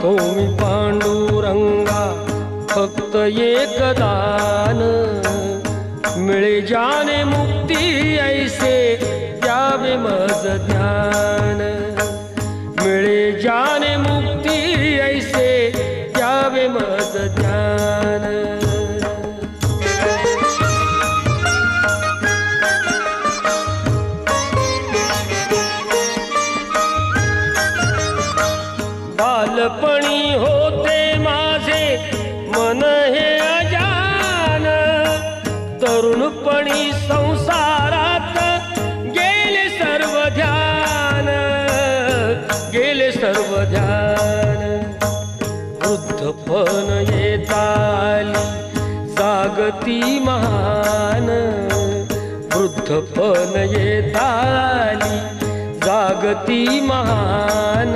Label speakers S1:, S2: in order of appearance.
S1: मागतो मी पांडुरंगा फक्त एक दान, मिळे जाने मुक्ती ऐसे द्यावे मज ज्ञान, मिळे जाने मुक्ती ऐसे द्यावे मज ज्ञान। बालपणी होते माझे मन हे अजान, तरुणपणी संसारात गेले सर्व ध्यान, गेले सर्व ध्यान। वृद्धपण येताली जागती महान, वृद्धपण येताली जागती महान।